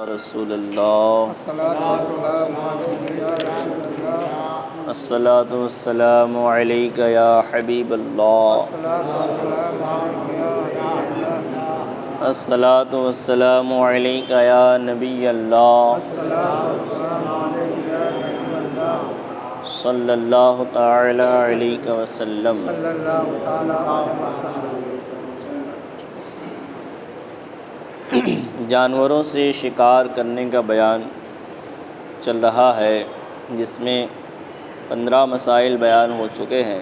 رسول اللہ الصلاۃ والسلام علیک یا حبیب اللہ الصلاۃ والسلام علیک یا نبی اللہ صلی اللہ تعالی علیہ وسلم۔ جانوروں سے شکار کرنے کا بیان چل رہا ہے، جس میں 15 مسائل بیان ہو چکے ہیں۔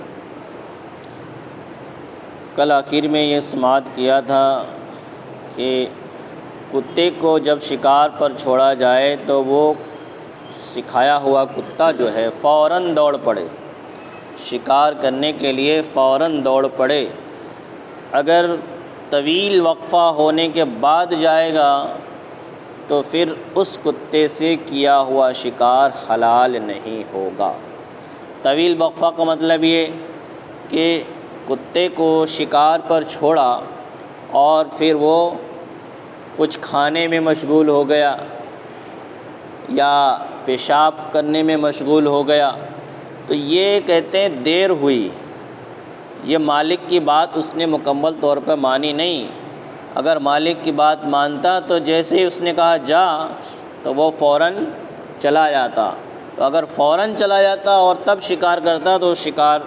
کل آخر میں یہ سماعت کیا تھا کہ کتے کو جب شکار پر چھوڑا جائے تو وہ سکھایا ہوا کتا جو ہے فوراً دوڑ پڑے، شکار کرنے کے لیے فوراً دوڑ پڑے۔ اگر طویل وقفہ ہونے کے بعد جائے گا تو پھر اس کتے سے کیا ہوا شکار حلال نہیں ہوگا۔ طویل وقفہ کا مطلب یہ کہ کتے کو شکار پر چھوڑا اور پھر وہ کچھ کھانے میں مشغول ہو گیا یا پیشاب کرنے میں مشغول ہو گیا تو یہ کہتے ہیں دیر ہوئی، یہ مالک کی بات اس نے مکمل طور پر مانی نہیں۔ اگر مالک کی بات مانتا تو جیسے ہی اس نے کہا جا تو وہ فوراً چلا جاتا، تو اگر فوراً چلا جاتا اور تب شکار کرتا تو شکار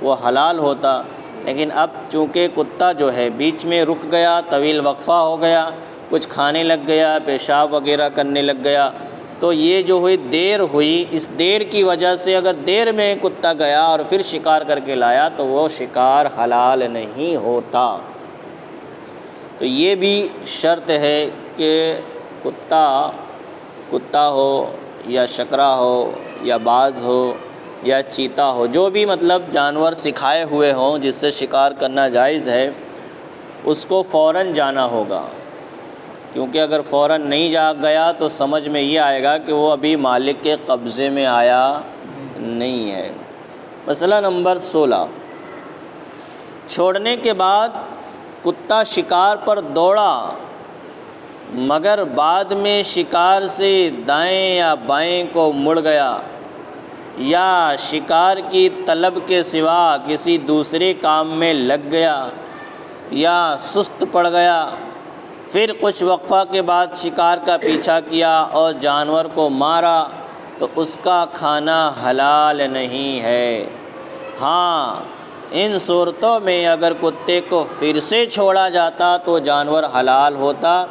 وہ حلال ہوتا۔ لیکن اب چونکہ کتا جو ہے بیچ میں رک گیا، طویل وقفہ ہو گیا، کچھ کھانے لگ گیا، پیشاب وغیرہ کرنے لگ گیا، تو یہ جو ہوئی دیر ہوئی، اس دیر کی وجہ سے اگر دیر میں کتا گیا اور پھر شکار کر کے لایا تو وہ شکار حلال نہیں ہوتا۔ تو یہ بھی شرط ہے کہ کتا ہو یا شکرا ہو یا باز ہو یا چیتا ہو، جو بھی مطلب جانور سکھائے ہوئے ہوں جس سے شکار کرنا جائز ہے، اس کو فوراً جانا ہوگا، کیونکہ اگر فوراً نہیں جا گیا تو سمجھ میں یہ آئے گا کہ وہ ابھی مالک کے قبضے میں آیا نہیں ہے۔ مسئلہ نمبر 16، چھوڑنے کے بعد کتا شکار پر دوڑا مگر بعد میں شکار سے دائیں یا بائیں کو مڑ گیا یا شکار کی طلب کے سوا کسی دوسرے کام میں لگ گیا یا سست پڑ گیا، پھر کچھ وقفہ کے بعد شکار کا پیچھا کیا اور جانور کو مارا تو اس کا کھانا حلال نہیں ہے۔ ہاں، ان صورتوں میں اگر کتے کو پھر سے چھوڑا جاتا تو جانور حلال ہوتا،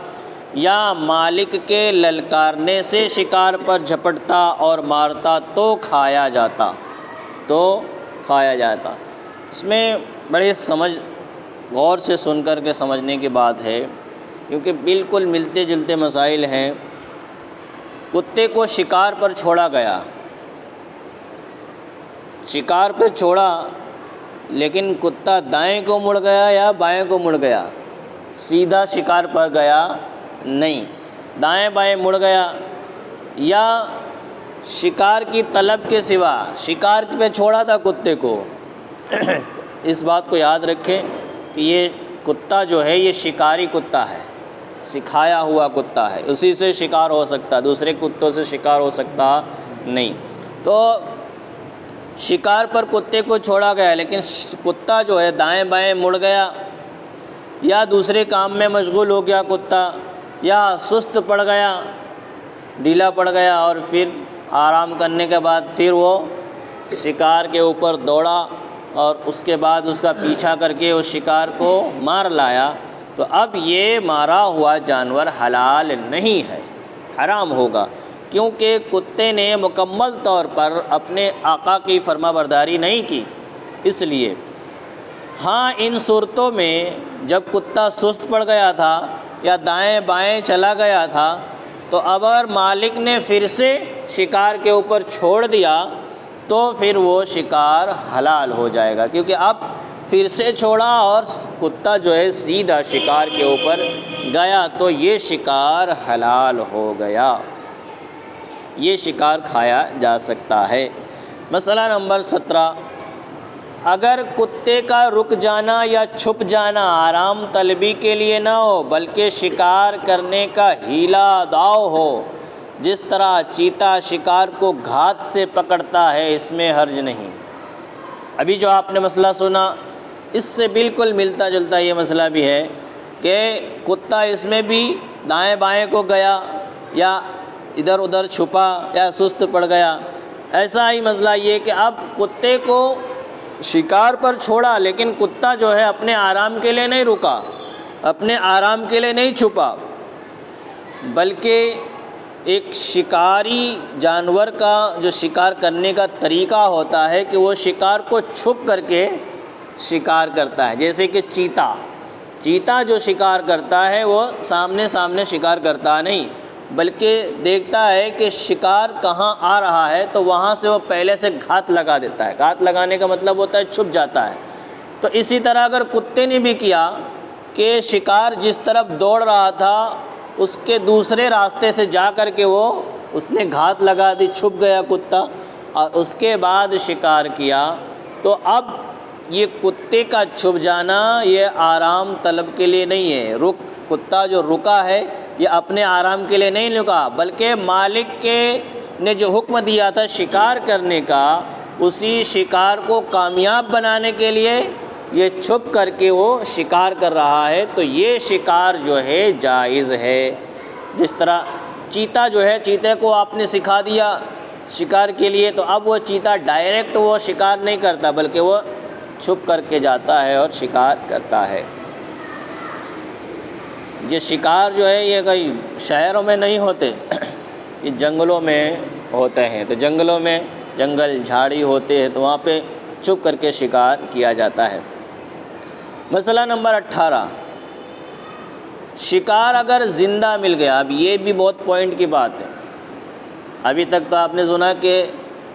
یا مالک کے للکارنے سے شکار پر جھپٹتا اور مارتا تو کھایا جاتا۔ اس میں بڑے غور سے سن کر کے سمجھنے کی بات ہے، کیونکہ بالکل ملتے جلتے مسائل ہیں۔ کتے کو شکار پر چھوڑا گیا، شکار پہ چھوڑا، لیکن کتا دائیں کو مڑ گیا یا بائیں کو مڑ گیا، سیدھا شکار پر گیا نہیں، دائیں بائیں مڑ گیا، یا شکار کی طلب کے سوا شکار پہ چھوڑا تھا کتے کو۔ اس بات کو یاد رکھیں کہ یہ کتا جو ہے یہ شکاری کتا ہے، سکھایا ہوا کتا ہے، اسی سے شکار ہو سکتا، دوسرے کتوں سے شکار ہو سکتا نہیں۔ تو شکار پر کتے کو چھوڑا گیا، لیکن کتا جو ہے دائیں بائیں مڑ گیا یا دوسرے کام میں مشغول ہو گیا کتا، یا سست پڑ گیا، ڈھیلا پڑ گیا، اور پھر آرام کرنے کے بعد پھر وہ شکار کے اوپر دوڑا اور اس کے بعد اس کا پیچھا کر کے اس شکار کو مار لایا، تو اب یہ مارا ہوا جانور حلال نہیں ہے، حرام ہوگا، کیونکہ کتے نے مکمل طور پر اپنے آقا کی فرما برداری نہیں کی، اس لیے۔ ہاں، ان صورتوں میں جب کتا سست پڑ گیا تھا یا دائیں بائیں چلا گیا تھا تو اب اگر مالک نے پھر سے شکار کے اوپر چھوڑ دیا تو پھر وہ شکار حلال ہو جائے گا، کیونکہ اب پھر سے چھوڑا اور کتا جو ہے سیدھا شکار کے اوپر گیا تو یہ شکار حلال ہو گیا، یہ شکار کھایا جا سکتا ہے۔ مسئلہ نمبر 17، اگر کتے کا رک جانا یا چھپ جانا آرام طلبی کے لیے نہ ہو بلکہ شکار کرنے کا ہیلا داؤ ہو، جس طرح چیتا شکار کو گھات سے پکڑتا ہے، اس میں حرج نہیں۔ ابھی جو آپ نے مسئلہ سنا اس سے بالکل ملتا جلتا یہ مسئلہ بھی ہے کہ کتا اس میں بھی دائیں بائیں کو گیا یا ادھر ادھر چھپا یا سست پڑ گیا، ایسا ہی مسئلہ یہ کہ اب کتے کو شکار پر چھوڑا لیکن کتا جو ہے اپنے آرام کے لیے نہیں رکا، اپنے آرام کے لیے نہیں چھپا، بلکہ ایک شکاری جانور کا جو شکار کرنے کا طریقہ ہوتا ہے کہ وہ شکار کو چھپ کر کے شکار کرتا ہے۔ جیسے کہ چیتا جو شکار کرتا ہے وہ سامنے شکار کرتا نہیں، بلکہ دیکھتا ہے کہ شکار کہاں آ رہا ہے تو وہاں سے وہ پہلے سے گھات لگا دیتا ہے۔ گھات لگانے کا مطلب ہوتا ہے چھپ جاتا ہے۔ تو اسی طرح اگر کتے نے بھی کیا کہ شکار جس طرف دوڑ رہا تھا اس کے دوسرے راستے سے جا کر کے اس نے گھات لگا دی، چھپ گیا کتا اور اس کے بعد شکار کیا، تو اب یہ کتے کا چھپ جانا یہ آرام طلب کے لیے نہیں ہے۔ کتا جو رکا ہے یہ اپنے آرام کے لیے نہیں رکا، بلکہ مالک نے جو حکم دیا تھا شکار کرنے کا، اسی شکار کو کامیاب بنانے کے لیے یہ چھپ کر کے وہ شکار کر رہا ہے، تو یہ شکار جو ہے جائز ہے۔ جس طرح چیتا جو ہے، چیتے کو آپ نے سکھا دیا شکار کے لیے، تو اب وہ چیتا ڈائریکٹ وہ شکار نہیں کرتا بلکہ وہ چھپ کر کے جاتا ہے اور شکار کرتا ہے۔ یہ شکار جو ہے یہ کئی شہروں میں نہیں ہوتے، یہ جنگلوں میں ہوتے ہیں، تو جنگلوں میں جنگل جھاڑی ہوتے ہیں تو وہاں پہ چھپ کر کے شکار کیا جاتا ہے۔ مسئلہ نمبر 18، شکار اگر زندہ مل گیا۔ اب یہ بھی بہت پوائنٹ کی بات ہے۔ ابھی تک تو آپ نے سنا کہ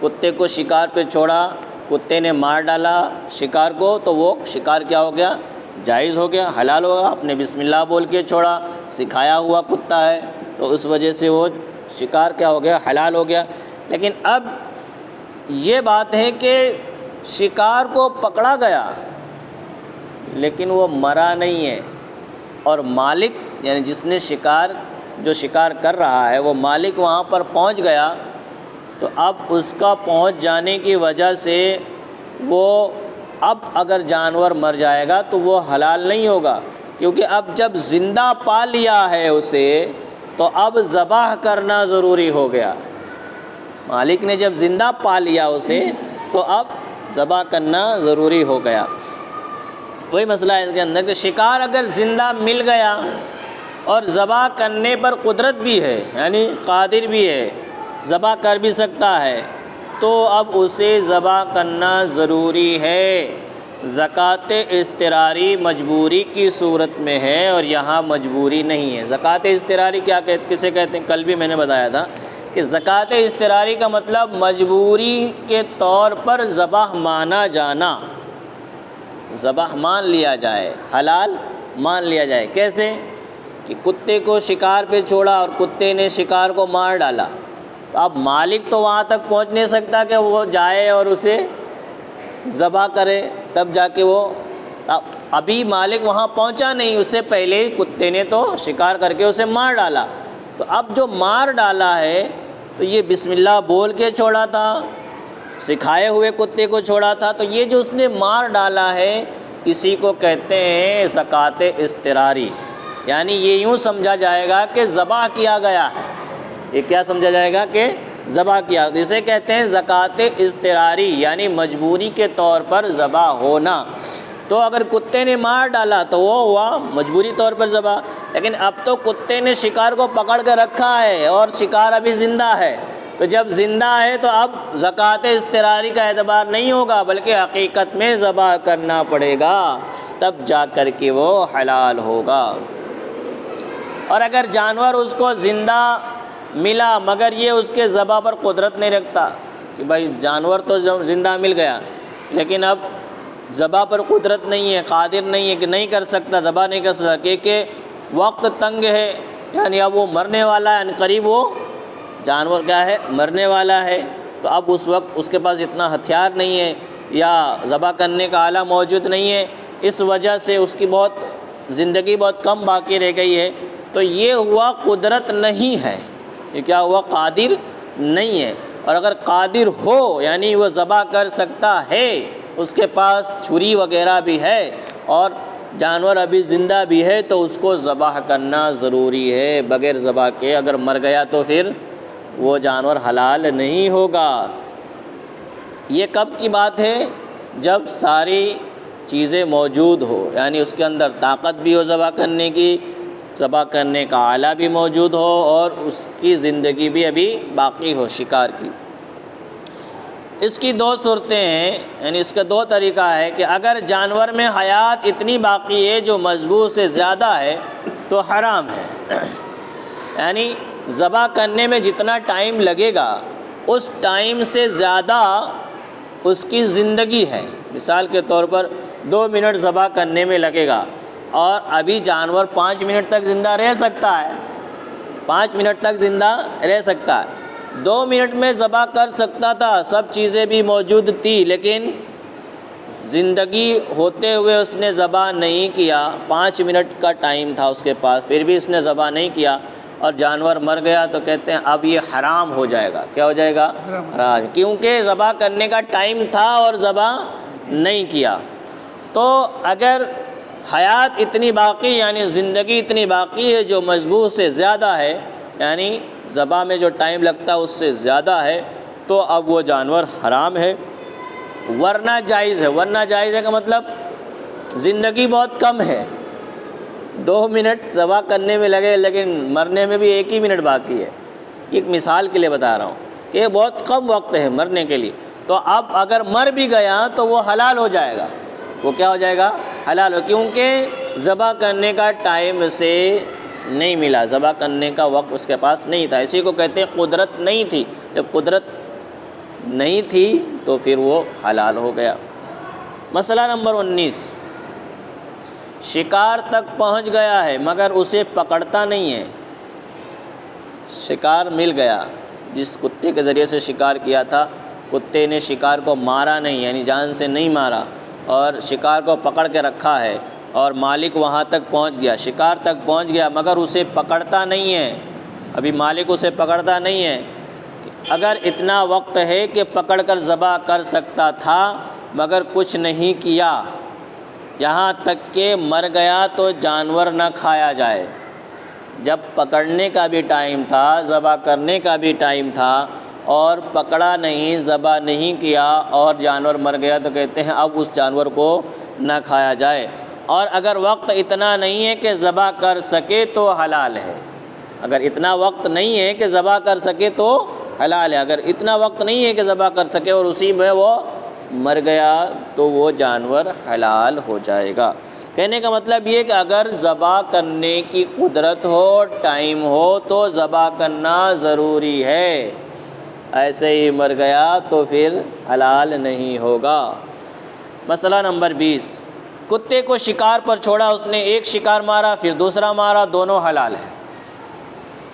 کتے کو شکار پہ چھوڑا، کتے نے مار ڈالا شکار کو، تو وہ شکار کیا ہو گیا؟ جائز ہو گیا، حلال ہوگا۔ آپ نے بسم اللہ بول کے چھوڑا، سکھایا ہوا کتا ہے تو اس وجہ سے وہ شکار کیا ہو گیا؟ حلال ہو گیا۔ لیکن اب یہ بات ہے کہ شکار کو پکڑا گیا لیکن وہ مرا نہیں ہے، اور مالک یعنی جس نے جو شکار کر رہا ہے وہ مالک وہاں پر پہنچ گیا، تو اب اس کا پہنچ جانے کی وجہ سے وہ اب اگر جانور مر جائے گا تو وہ حلال نہیں ہوگا، کیونکہ اب جب زندہ پا لیا ہے اسے تو اب ذبح کرنا ضروری ہو گیا۔ مالک نے جب زندہ پا لیا اسے تو اب ذبح کرنا ضروری ہو گیا۔ وہی مسئلہ ہے اس کے اندر کہ شکار اگر زندہ مل گیا اور ذبح کرنے پر قدرت بھی ہے، یعنی قادر بھی ہے، ذبح کر بھی سکتا ہے، تو اب اسے ذبح کرنا ضروری ہے۔ زکوٰۃ اضطراری مجبوری کی صورت میں ہے اور یہاں مجبوری نہیں ہے۔ زکوٰۃ اضطراری کسے کہتے ہیں؟ کل بھی میں نے بتایا تھا کہ زکوٰۃ اضطراری کا مطلب مجبوری کے طور پر ذبح مانا جانا، ذبح مان لیا جائے، حلال مان لیا جائے۔ کیسے؟ کہ کتے کو شکار پہ چھوڑا اور کتے نے شکار کو مار ڈالا، تو اب مالک تو وہاں تک پہنچ نہیں سکتا کہ وہ جائے اور اسے ذبح کرے، تب جا کے وہ، ابھی مالک وہاں پہنچا نہیں، اس سے پہلے کتے نے تو شکار کر کے اسے مار ڈالا۔ تو اب جو مار ڈالا ہے تو یہ بسم اللہ بول کے چھوڑا تھا، سکھائے ہوئے کتے کو چھوڑا تھا، تو یہ جو اس نے مار ڈالا ہے اسی کو کہتے ہیں زکوٰۃ اضطراری۔ یعنی یہ یوں سمجھا جائے گا کہ ذبح کیا گیا ہے، یہ کیا سمجھا جائے گا کہ ذبح کیا، اسے کہتے ہیں زکوٰۃ اضطراری، یعنی مجبوری کے طور پر ذبح ہونا۔ تو اگر کتے نے مار ڈالا تو وہ ہوا مجبوری طور پر ذبح، لیکن اب تو کتے نے شکار کو پکڑ کے رکھا ہے اور شکار ابھی زندہ ہے، تو جب زندہ ہے تو اب زکوٰۃ اضطراری کا اعتبار نہیں ہوگا بلکہ حقیقت میں ذبح کرنا پڑے گا، تب جا کر کے وہ حلال ہوگا۔ اور اگر جانور اس کو زندہ ملا مگر یہ اس کے ذبح پر قدرت نہیں رکھتا کہ بھائی جانور تو زندہ مل گیا لیکن اب ذبح پر قدرت نہیں ہے، قادر نہیں ہے کہ نہیں کر سکتا، ذبح نہیں کر سکتا کہ وقت تنگ ہے، یعنی اب وہ مرنے والا ہے، یعنی قریب وہ جانور کیا ہے؟ مرنے والا ہے، تو اب اس وقت اس کے پاس اتنا ہتھیار نہیں ہے یا ذبح کرنے کا آلہ موجود نہیں ہے، اس وجہ سے اس کی زندگی بہت کم باقی رہ گئی ہے، تو یہ ہوا قدرت نہیں ہے، یہ کیا ہوا؟ قادر نہیں ہے۔ اور اگر قادر ہو یعنی وہ ذبح کر سکتا ہے، اس کے پاس چھری وغیرہ بھی ہے اور جانور ابھی زندہ بھی ہے، تو اس کو ذبح کرنا ضروری ہے۔ بغیر ذبح کے اگر مر گیا تو پھر وہ جانور حلال نہیں ہوگا۔ یہ کب کی بات ہے؟ جب ساری چیزیں موجود ہو، یعنی اس کے اندر طاقت بھی ہو ذبح کرنے کی، ذبح کرنے کا آلہ بھی موجود ہو، اور اس کی زندگی بھی ابھی باقی ہو شکار کی۔ اس کی دو صورتیں ہیں، یعنی اس کا دو طریقہ ہے کہ اگر جانور میں حیات اتنی باقی ہے جو مذبوح سے زیادہ ہے تو حرام ہے، یعنی ذبح کرنے میں جتنا ٹائم لگے گا اس ٹائم سے زیادہ اس کی زندگی ہے۔ مثال کے طور پر 2 منٹ ذبح کرنے میں لگے گا اور ابھی جانور 5 منٹ تک زندہ رہ سکتا ہے، 5 منٹ تک زندہ رہ سکتا ہے۔ 2 منٹ میں ذبح کر سکتا تھا، سب چیزیں بھی موجود تھی، لیکن زندگی ہوتے ہوئے اس نے ذبح نہیں کیا، 5 منٹ کا ٹائم تھا اس کے پاس، پھر بھی اس نے ذبح نہیں کیا اور جانور مر گیا، تو کہتے ہیں اب یہ حرام ہو جائے گا۔ کیا ہو جائے گا؟ حرام، کیونکہ ذبح کرنے کا ٹائم تھا اور ذبح نہیں کیا۔ تو اگر حیات اتنی باقی یعنی زندگی اتنی باقی ہے جو مذبوح سے زیادہ ہے، یعنی ذبح میں جو ٹائم لگتا ہے اس سے زیادہ ہے، تو اب وہ جانور حرام ہے۔ ورنہ جائز ہے۔ ورنہ جائز ہے کا مطلب زندگی بہت کم ہے، 2 منٹ ذبح کرنے میں لگے لیکن مرنے میں بھی 1 ہی منٹ باقی ہے۔ ایک مثال کے لیے بتا رہا ہوں کہ بہت کم وقت ہے مرنے کے لیے، تو اب اگر مر بھی گیا تو وہ حلال ہو جائے گا۔ وہ کیا ہو جائے گا؟ حلال ہو، کیونکہ ذبح کرنے کا ٹائم سے نہیں ملا، ذبح کرنے کا وقت اس کے پاس نہیں تھا۔ اسی کو کہتے ہیں قدرت نہیں تھی۔ جب قدرت نہیں تھی تو پھر وہ حلال ہو گیا۔ مسئلہ نمبر 19، شکار تک پہنچ گیا ہے مگر اسے پکڑتا نہیں ہے۔ شکار مل گیا، جس کتے کے ذریعے سے شکار کیا تھا، کتے نے شکار کو مارا نہیں، یعنی جان سے نہیں مارا، اور شکار کو پکڑ کے رکھا ہے، اور مالک وہاں تک پہنچ گیا، شکار تک پہنچ گیا مگر اسے پکڑتا نہیں ہے۔ ابھی مالک اسے پکڑتا نہیں ہے۔ اگر اتنا وقت ہے کہ پکڑ کر ذبح کر سکتا تھا مگر کچھ نہیں کیا، یہاں تک کہ مر گیا تو جانور نہ کھایا جائے۔ جب پکڑنے کا بھی ٹائم تھا، ذبح کرنے کا بھی ٹائم تھا، اور پکڑا نہیں، ذبح نہیں کیا اور جانور مر گیا، تو کہتے ہیں اب اس جانور کو نہ کھایا جائے۔ اور اگر وقت اتنا نہیں ہے کہ ذبح کر سکے تو حلال ہے۔ اگر اتنا وقت نہیں ہے کہ ذبح کر سکے تو حلال ہے۔ اگر اتنا وقت نہیں ہے کہ ذبح کر سکے اور اسی میں وہ مر گیا تو وہ جانور حلال ہو جائے گا۔ کہنے کا مطلب یہ کہ اگر ذبح کرنے کی قدرت ہو، ٹائم ہو، تو ذبح کرنا ضروری ہے۔ ایسے ہی مر گیا تو پھر حلال نہیں ہوگا۔ مسئلہ نمبر 20، کتے کو شکار پر چھوڑا، اس نے ایک شکار مارا پھر دوسرا مارا، دونوں حلال ہیں۔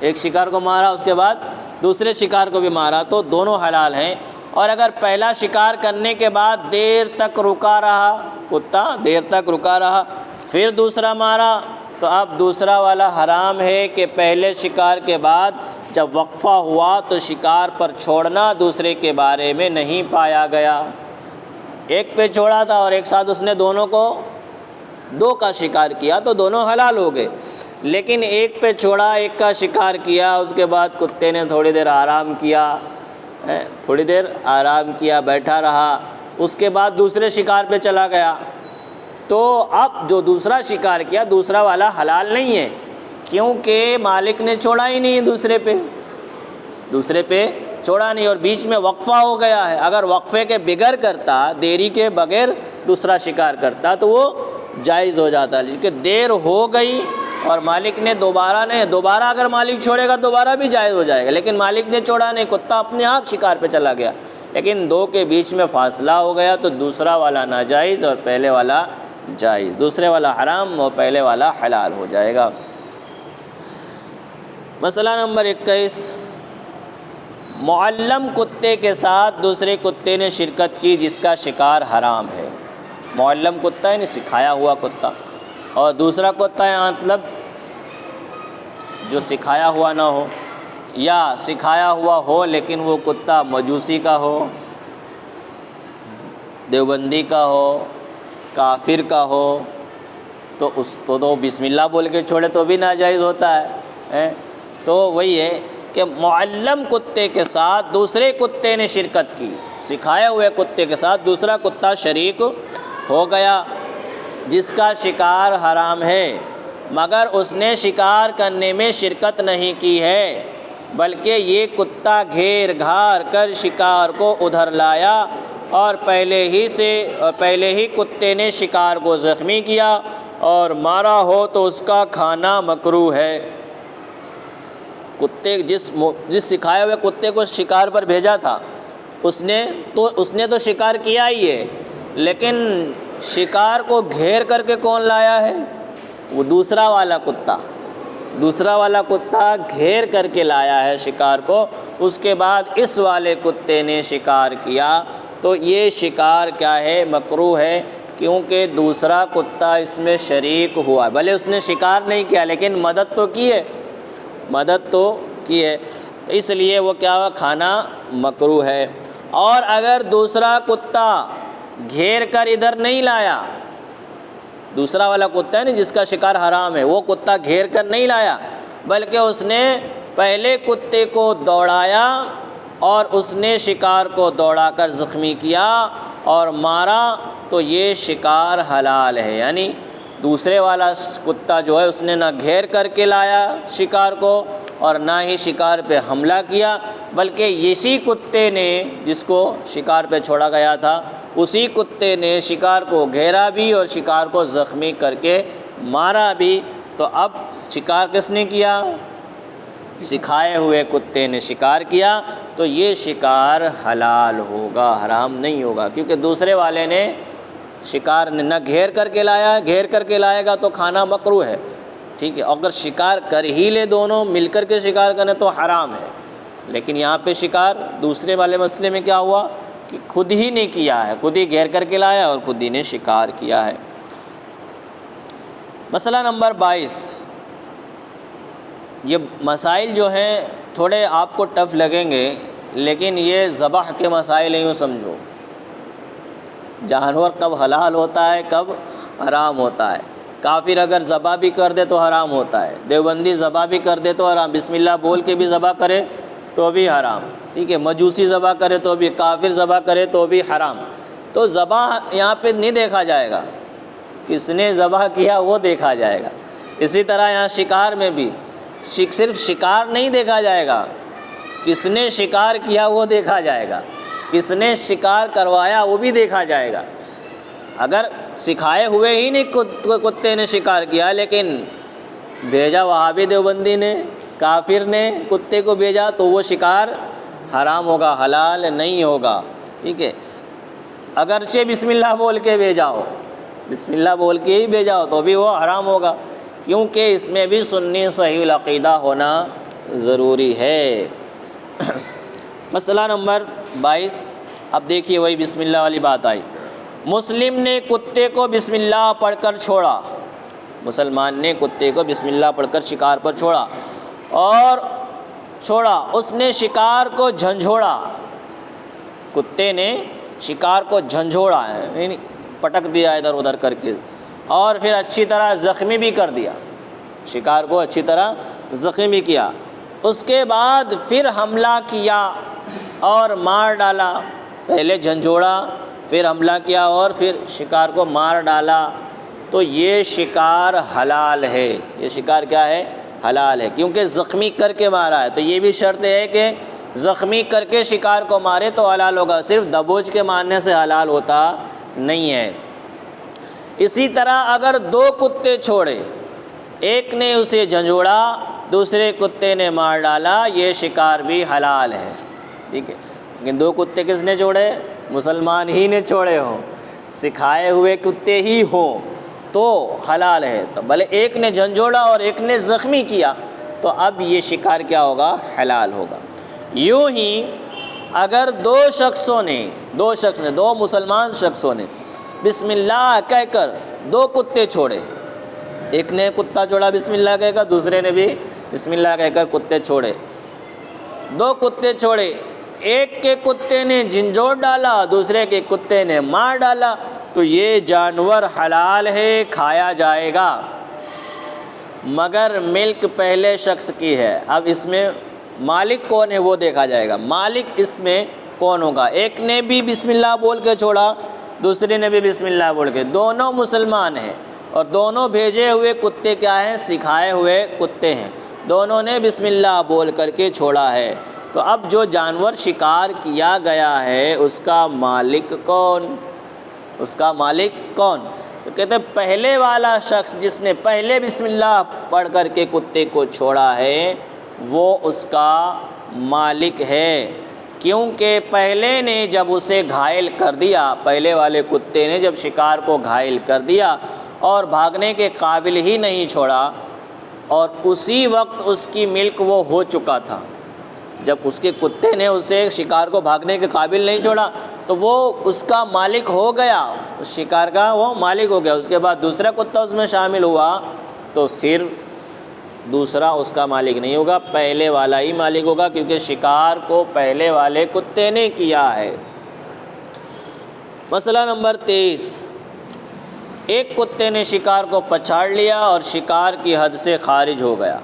ایک شکار کو مارا اس کے بعد دوسرے شکار کو بھی مارا تو دونوں حلال ہیں۔ اور اگر پہلا شکار کرنے کے بعد دیر تک رکا رہا، کتا دیر تک رکا رہا، پھر دوسرا مارا، تو اب دوسرا والا حرام ہے کہ پہلے شکار کے بعد جب وقفہ ہوا تو شکار پر چھوڑنا دوسرے کے بارے میں نہیں پایا گیا۔ ایک پہ چھوڑا تھا اور ایک ساتھ اس نے دونوں کو 2 کا شکار کیا تو دونوں حلال ہو گئے، لیکن ایک پہ چھوڑا، ایک کا شکار کیا، اس کے بعد کتے نے تھوڑی دیر آرام کیا، بیٹھا رہا، اس کے بعد دوسرے شکار پہ چلا گیا، تو اب جو دوسرا شکار کیا دوسرا والا حلال نہیں ہے، کیونکہ مالک نے چھوڑا ہی نہیں دوسرے پہ چھوڑا نہیں، اور بیچ میں وقفہ ہو گیا ہے۔ اگر وقفے کے بغیر کرتا، دیری کے بغیر دوسرا شکار کرتا تو وہ جائز ہو جاتا، لیکن دیر ہو گئی اور مالک نے دوبارہ اگر مالک چھوڑے گا دوبارہ بھی جائز ہو جائے گا، لیکن مالک نے چھوڑا نہیں، کتا اپنے آپ شکار پہ چلا گیا، لیکن 2 کے بیچ میں فاصلہ ہو گیا تو دوسرا والا ناجائز اور پہلے والا جائز، دوسرے والا حرام اور پہلے والا حلال ہو جائے گا۔ مسئلہ نمبر 21، معلم کتے کے ساتھ دوسرے کتے نے شرکت کی جس کا شکار حرام ہے. معلم کتا یعنی سکھایا ہوا کتا، اور دوسرا کتا ہے مطلب جو سکھایا ہوا نہ ہو، یا سکھایا ہوا ہو لیکن وہ کتا مجوسی کا ہو، دیوبندی کا ہو، کافر کا ہو، تو اس کو تو بسم اللہ بول کے چھوڑے تو بھی ناجائز ہوتا ہے. تو وہی ہے کہ معلم کتے کے ساتھ دوسرے کتے نے شرکت کی، سکھائے ہوئے کتے کے ساتھ دوسرا کتا شریک ہو گیا جس کا شکار حرام ہے، مگر اس نے شکار کرنے میں شرکت نہیں کی ہے، بلکہ یہ کتا گھیر گھار کر شکار کو ادھر لایا اور پہلے ہی کتے نے شکار کو زخمی کیا اور مارا ہو تو اس کا کھانا مکروہ ہے. کتے جس سکھائے ہوئے کتے کو شکار پر بھیجا تھا اس نے تو شکار کیا ہی ہے، لیکن شکار کو گھیر کر کے کون لایا ہے؟ وہ دوسرا والا کتا گھیر کر کے لایا ہے شکار کو. اس کے بعد اس والے کتے نے شکار کیا تو یہ شکار کیا ہے؟ مکروہ ہے، کیونکہ دوسرا کتا اس میں شریک ہوا. بھلے اس نے شکار نہیں کیا لیکن مدد تو کی ہے، تو اس لیے وہ کیا ہوا؟ کھانا مکروہ ہے. اور اگر دوسرا کتا گھیر کر ادھر نہیں لایا، دوسرا والا کتا ہے نا جس کا شکار حرام ہے، وہ کتا گھیر کر نہیں لایا بلکہ اس نے پہلے کتے کو دوڑایا اور اس نے شکار کو دوڑا کر زخمی کیا اور مارا، تو یہ شکار حلال ہے. یعنی دوسرے والا کتا جو ہے اس نے نہ گھیر کر کے لایا شکار کو اور نہ ہی شکار پہ حملہ کیا، بلکہ اسی کتے نے جس کو شکار پہ چھوڑا گیا تھا اسی کتے نے شکار کو گھیرا بھی اور شکار کو زخمی کر کے مارا بھی. تو اب شکار کس نے کیا؟ سکھائے ہوئے کتے نے شکار کیا، تو یہ شکار حلال ہوگا، حرام نہیں ہوگا، کیونکہ دوسرے والے نے شکار نہ گھیر کر کے لایا، گھیر کر کے لائے گا تو کھانا مکروہ ہے. ٹھیک ہے، اگر شکار کر ہی لے دونوں مل کر کے شکار کریں تو حرام ہے. لیکن یہاں پہ شکار دوسرے والے مسئلے میں کیا ہوا کہ خود ہی نے کیا ہے، خود ہی گھیر کر کے لایا اور خود ہی نے شکار کیا ہے. مسئلہ نمبر 22. یہ مسائل جو ہیں تھوڑے آپ کو ٹف لگیں گے، لیکن یہ ذبح کے مسائل ہیں. یوں سمجھو جانور کب حلال ہوتا ہے کب حرام ہوتا ہے. کافر اگر ذبح بھی کر دے تو حرام ہوتا ہے، دیوبندی ذبح بھی کر دے تو حرام، بسم اللہ بول کے بھی ذبح کرے تو بھی حرام. ٹھیک ہے، مجوسی ذبح کرے تو بھی، کافر ذبح کرے تو بھی حرام. تو ذبح یہاں پہ نہیں دیکھا جائے گا، کس نے ذبح کیا وہ دیکھا جائے گا. اسی طرح یہاں شکار میں بھی صرف شکار نہیں دیکھا جائے گا، کس نے شکار کیا وہ دیکھا جائے گا، کس نے شکار کروایا وہ بھی دیکھا جائے گا. اگر سکھائے ہوئے ہی نہیں کتے نے شکار کیا لیکن بھیجا وہابی دیوبندی نے، کافر نے کتے کو بھیجا تو وہ شکار حرام ہوگا، حلال نہیں ہوگا. ٹھیک ہے، اگرچہ بسم اللہ بول کے بھیجا ہو، بسم اللہ بول کے ہی بھیجا ہو تو بھی وہ حرام ہوگا، کیونکہ اس میں بھی سنی صحیح العقیدہ ہونا ضروری ہے. مسئلہ نمبر 22. اب دیکھیے وہی بسم اللہ والی بات آئی. مسلم نے کتے کو بسم اللہ پڑھ کر چھوڑا، مسلمان نے کتے کو بسم اللہ پڑھ کر شکار پر چھوڑا، اس نے شکار کو جھنجھوڑا، کتے نے شکار کو جھنجھوڑا یعنی پٹک دیا ادھر ادھر کر کے، اور پھر اچھی طرح زخمی بھی کر دیا، شکار کو اچھی طرح زخمی بھی کیا. اس کے بعد پھر حملہ کیا اور مار ڈالا. پہلے جھنجھوڑا، پھر حملہ کیا اور پھر شکار کو مار ڈالا، تو یہ شکار حلال ہے. یہ شکار کیا ہے؟ حلال ہے، کیونکہ زخمی کر کے مارا ہے. تو یہ بھی شرط ہے کہ زخمی کر کے شکار کو مارے تو حلال ہوگا، صرف دبوچ کے مارنے سے حلال ہوتا نہیں ہے. اسی طرح اگر دو کتے چھوڑے، ایک نے اسے جھنجھوڑا، دوسرے کتے نے مار ڈالا، یہ شکار بھی حلال ہے. ٹھیک ہے، لیکن دو کتے کس نے چھوڑے؟ مسلمان ہی نے چھوڑے ہوں، سکھائے ہوئے کتے ہی ہوں تو حلال ہے. تو بھلے ایک نے جھنجھوڑا اور ایک نے زخمی کیا تو اب یہ شکار کیا ہوگا؟ حلال ہوگا. یوں ہی اگر دو مسلمان شخصوں نے بسم اللہ کہہ کر 2 کتے چھوڑے، ایک نے کتا چھوڑا بسم اللہ کہہ کر، دوسرے نے بھی بسم اللہ کہہ کر کتے چھوڑے، 2 کتے چھوڑے، ایک کے کتے نے جھنجھوڑ ڈالا، دوسرے کے کتے نے مار ڈالا، تو یہ جانور حلال ہے، کھایا جائے گا، مگر ملک پہلے شخص کی ہے۔ اب اس میں مالک کون ہے وہ دیکھا جائے گا، مالک اس میں کون ہوگا۔ ایک نے بھی بسم اللہ بول کے چھوڑا، دوسرے نے بھی بسم اللہ بول کے، دونوں مسلمان ہیں اور دونوں بھیجے ہوئے کتے کیا ہیں؟ سکھائے ہوئے کتے ہیں، دونوں نے بسم اللہ بول کر کے چھوڑا ہے۔ تو اب جو جانور شکار کیا گیا ہے اس کا مالک کون؟ تو کہتے ہیں پہلے والا شخص جس نے پہلے بسم اللہ پڑھ کر کے کتے کو چھوڑا ہے وہ اس کا مالک ہے، کیونکہ پہلے نے جب اسے گھائل کر دیا، پہلے والے کتے نے جب شکار کو گھائل کر دیا اور بھاگنے کے قابل ہی نہیں چھوڑا، اور اسی وقت اس کی ملک وہ ہو چکا تھا، جب اس کے کتے نے اسے شکار کو بھاگنے کے قابل نہیں چھوڑا تو وہ اس کا مالک ہو گیا، اس شکار کا وہ مالک ہو گیا۔ اس کے بعد دوسرا کتا اس میں شامل ہوا تو پھر دوسرا اس کا مالک نہیں ہوگا، پہلے والا ہی مالک ہوگا، کیونکہ شکار کو پہلے والے کتے نے کیا ہے۔ مسئلہ نمبر 23، ایک کتے نے شکار کو پچھاڑ لیا اور شکار کی حد سے خارج ہو گیا،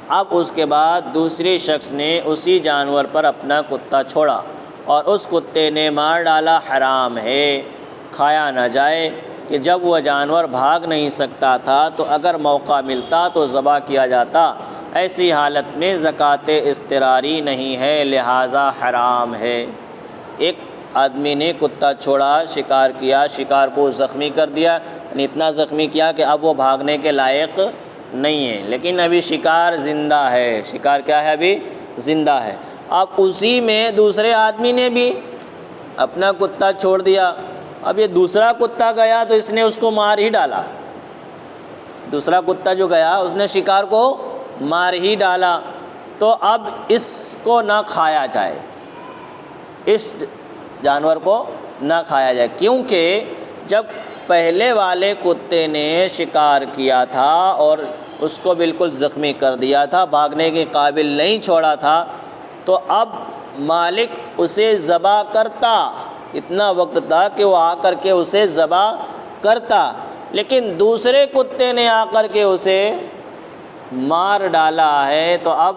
اب اس کے بعد دوسرے شخص نے اسی جانور پر اپنا کتا چھوڑا اور اس کتے نے مار ڈالا، حرام ہے، کھایا نہ جائے، کہ جب وہ جانور بھاگ نہیں سکتا تھا تو اگر موقع ملتا تو ذبح کیا جاتا، ایسی حالت میں زکوٰۃ اضطراری نہیں ہے، لہٰذا حرام ہے۔ ایک آدمی نے کتا چھوڑا، شکار کیا، شکار کو زخمی کر دیا، یعنی اتنا زخمی کیا کہ اب وہ بھاگنے کے لائق نہیں ہے، لیکن ابھی شکار زندہ ہے، شکار کیا ہے؟ ابھی زندہ ہے۔ اب اسی میں دوسرے آدمی نے بھی اپنا کتا چھوڑ دیا، اب یہ دوسرا کتا گیا تو اس نے اس کو مار ہی ڈالا، دوسرا کتا جو گیا اس نے شکار کو مار ہی ڈالا، تو اب اس کو نہ کھایا جائے، اس جانور کو نہ کھایا جائے، کیونکہ جب پہلے والے کتے نے شکار کیا تھا اور اس کو بالکل زخمی کر دیا تھا، بھاگنے کے قابل نہیں چھوڑا تھا، تو اب مالک اسے ذبح کرتا، اتنا وقت تھا کہ وہ آ کر کے اسے ذبح کرتا، لیکن دوسرے کتے نے آ کر کے اسے مار ڈالا ہے، تو اب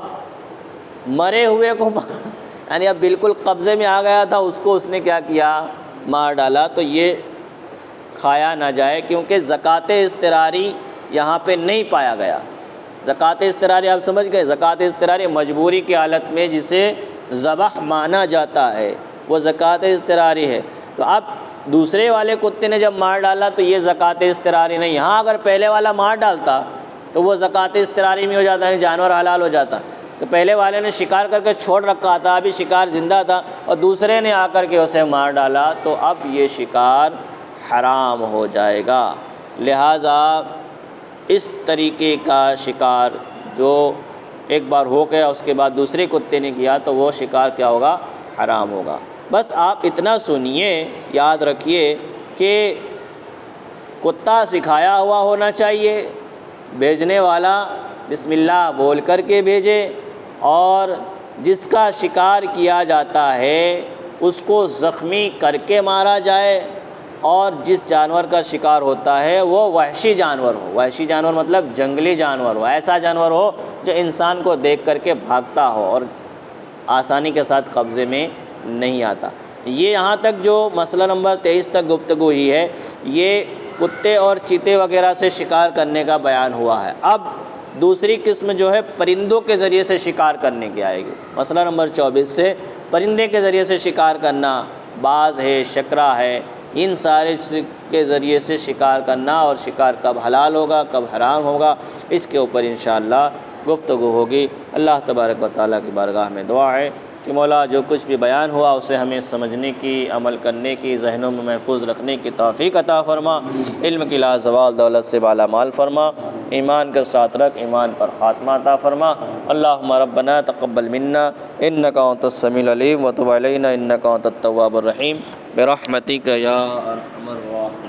مرے ہوئے کو یعنی اب بالکل قبضے میں آ گیا تھا، اس کو اس نے کیا کیا؟ مار ڈالا، تو یہ کھایا نہ جائے، کیونکہ زکوٰۃ اضطراری یہاں پہ نہیں پایا گیا۔ زکوٰۃ اضطراری آپ سمجھ گئے، زکوٰۃ اضطراری مجبوری کی حالت میں جسے ذبح مانا جاتا ہے وہ زکوٰۃ اضطراری ہے۔ تو اب دوسرے والے کتے نے جب مار ڈالا تو یہ زکوٰۃ اضطراری نہیں، ہاں اگر پہلے والا مار ڈالتا تو وہ زکوٰۃ اضطراری میں ہو جاتا ہے، جانور حلال ہو جاتا، کہ پہلے والے نے شکار کر کے چھوڑ رکھا تھا، ابھی شکار زندہ تھا اور دوسرے نے آ کر کے اسے مار ڈالا، تو اب یہ شکار حرام ہو جائے گا۔ لہٰذا اس طریقے کا شکار جو ایک بار ہو گیا اس کے بعد دوسرے کتے نے کیا تو وہ شکار کیا ہوگا؟ حرام ہوگا۔ بس آپ اتنا سنیے، یاد رکھیے کہ کتا سکھایا ہوا ہونا چاہیے، بھیجنے والا بسم اللہ بول کر کے بھیجے، اور جس کا شکار کیا جاتا ہے اس کو زخمی کر کے مارا جائے، اور جس جانور کا شکار ہوتا ہے وہ وحشی جانور ہو، وحشی جانور مطلب جنگلی جانور ہو، ایسا جانور ہو جو انسان کو دیکھ کر کے بھاگتا ہو اور آسانی کے ساتھ قبضے میں نہیں آتا۔ یہ یہاں تک جو مسئلہ نمبر 23 تک گفتگو ہوئی ہے، یہ کتے اور چیتے وغیرہ سے شکار کرنے کا بیان ہوا ہے۔ اب دوسری قسم جو ہے پرندوں کے ذریعے سے شکار کرنے کی آئے گی۔ مسئلہ نمبر 24 سے پرندے کے ذریعے سے شکار کرنا، باز ہے، شکرا ہے، ان سارے کے ذریعے سے شکار کرنا، اور شکار کب حلال ہوگا کب حرام ہوگا اس کے اوپر انشاءاللہ گفتگو ہوگی۔ اللہ تبارک و تعالیٰ کی بارگاہ میں دعا ہے کہ مولا جو کچھ بھی بیان ہوا اسے ہمیں سمجھنے کی، عمل کرنے کی، ذہنوں میں محفوظ رکھنے کی توفیق عطا فرما، علم کی لازوال دولت سے بالا مال فرما، ایمان کے ساتھ رکھ، ایمان پر خاتمہ عطا فرما۔ اللہم ربنا تقبل منا انک انت السمیع العلیم وتب علینا انک انت التواب الرحیم برحمتک یا ارحم الراحمین۔